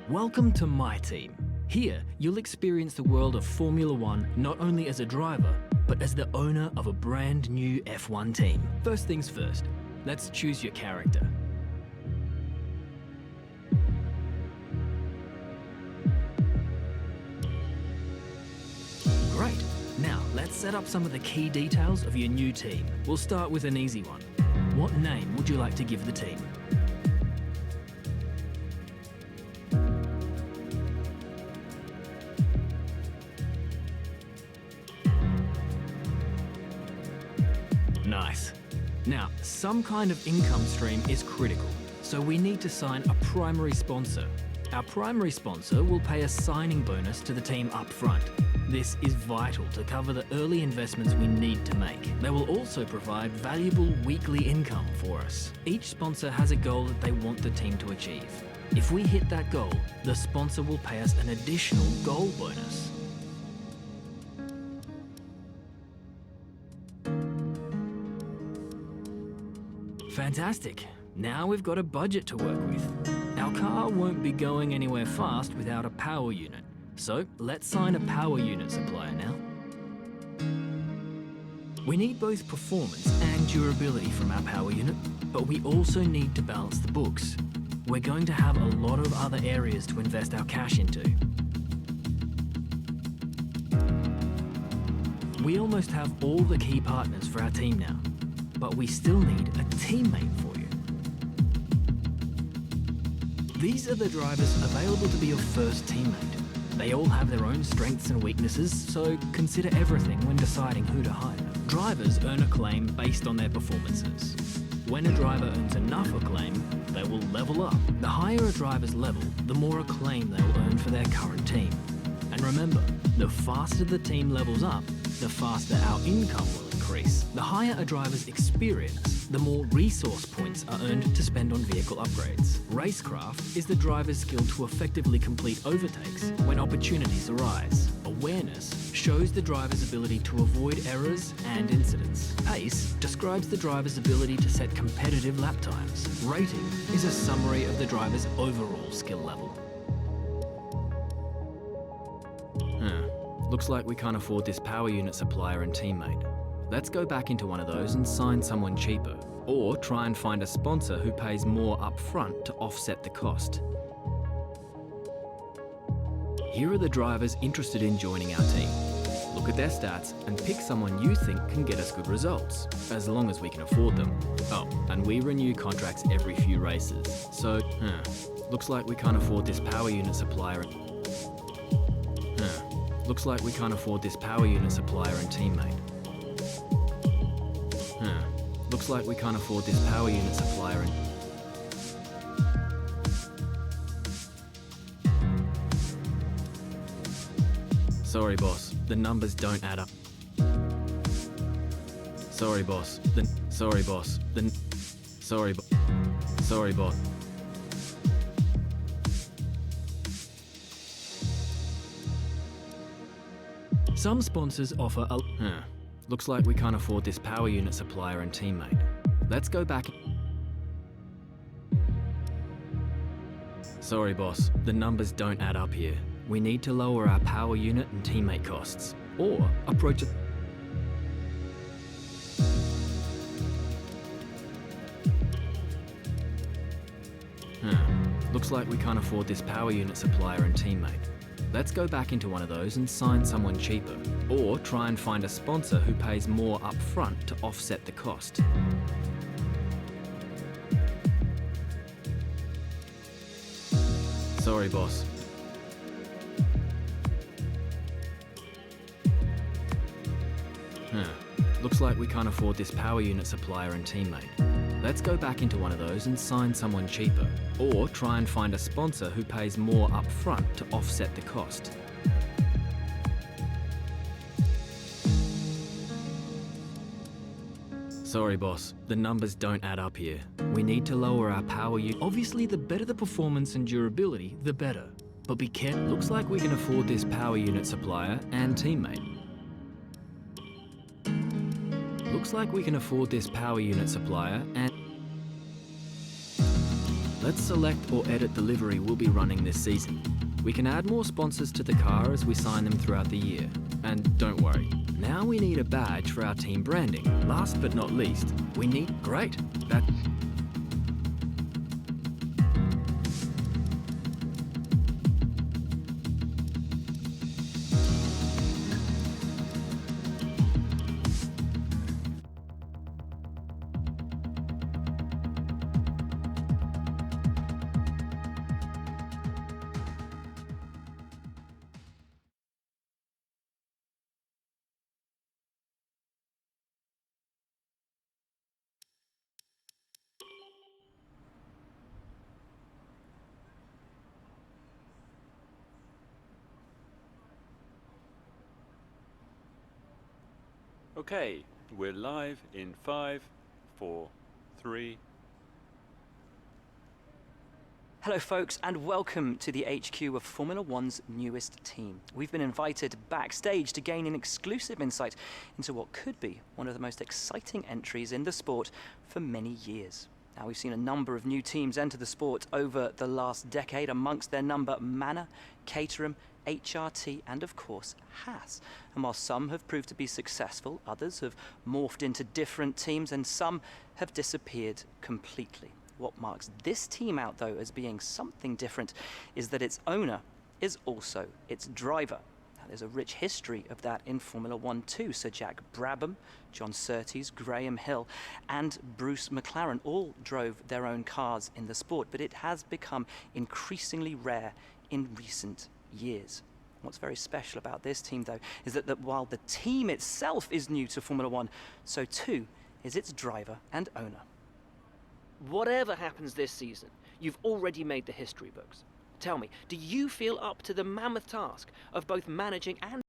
Welcome to my team. Here, you'll experience the world of Formula One not only as a driver, but as the owner of a brand new F1 team. First things first, let's choose your character. Great. Now, let's set up some of the key details of your new team. We'll start with an easy one. What name would you like to give the team? Nice. Now, some kind of income stream is critical, so we need to sign a primary sponsor. Our primary sponsor will pay a signing bonus to the team up front. This is vital to cover the early investments we need to make. They will also provide valuable weekly income for us. Each sponsor has a goal that they want the team to achieve. If we hit that goal, the sponsor will pay us an additional goal bonus. Fantastic. Now we've got a budget to work with. Our car won't be going anywhere fast without a power unit. So let's sign a power unit supplier now. We need both performance and durability from our power unit, but we also need to balance the books. We're going to have a lot of other areas to invest our cash into. We almost have all the key partners for our team now, but we still need a teammate for you. These are the drivers available to be your first teammate. They all have their own strengths and weaknesses, so consider everything when deciding who to hire. Drivers earn acclaim based on their performances. When a driver earns enough acclaim, they will level up. The higher a driver's level, the more acclaim they will earn for their current team. And remember, the faster the team levels up, the faster our income will increase. The higher a driver's experience, the more resource points are earned to spend on vehicle upgrades. Racecraft is the driver's skill to effectively complete overtakes when opportunities arise. Awareness shows the driver's ability to avoid errors and incidents. Pace describes the driver's ability to set competitive lap times. Rating is a summary of the driver's overall skill level. Looks like we can't afford this power unit supplier and teammate. Let's go back into one of those and sign someone cheaper, or try and find a sponsor who pays more up front to offset the cost. Here are the drivers interested in joining our team. Look at their stats and pick someone you think can get us good results, as long as we can afford them. Oh, and we renew contracts every few races, so, looks like we can't afford this power unit supplier. Looks like we can't afford this power unit supplier and teammate. Looks like we can't afford this power unit supplier and... Sorry, boss. The numbers don't add up. Sorry, boss. Sorry, boss. Sorry, boss. Some sponsors offer a... Looks like we can't afford this power unit supplier and teammate. Let's go back... Sorry, boss. The numbers don't add up here. We need to lower our power unit and teammate costs. Or approach it... Looks like we can't afford this power unit supplier and teammate. Let's go back into one of those and sign someone cheaper. Or try and find a sponsor who pays more up front to offset the cost. Sorry, boss. Looks like we can't afford this power unit supplier and teammate. Let's go back into one of those and sign someone cheaper. Or try and find a sponsor who pays more up front to offset the cost. Sorry, boss. The numbers don't add up here. We need to lower our power unit. Obviously, the better the performance and durability, the better. But be careful. Looks like we can afford this power unit supplier and teammate. Looks like we can afford this power unit supplier and... Let's select or edit the livery we'll be running this season. We can add more sponsors to the car as we sign them throughout the year. And don't worry, now we need a badge for our team branding. Last but not least, we need... Great! That... Okay, we're live in 5, 4, 3... Hello folks, and welcome to the HQ of Formula One's newest team. We've been invited backstage to gain an exclusive insight into what could be one of the most exciting entries in the sport for many years. Now, we've seen a number of new teams enter the sport over the last decade, amongst their number Manor, Caterham, HRT and of course Haas. And while some have proved to be successful, others have morphed into different teams and some have disappeared completely. What marks this team out though as being something different is that its owner is also its driver. Now, there's a rich history of that in Formula One too. Sir Jack Brabham, John Surtees, Graham Hill and Bruce McLaren all drove their own cars in the sport, but it has become increasingly rare in recent years. What's very special about this team though is that while the team itself is new to Formula One, so too is its driver and owner. Whatever happens this season, you've already made the history books. Tell me, do you feel up to the mammoth task of both managing and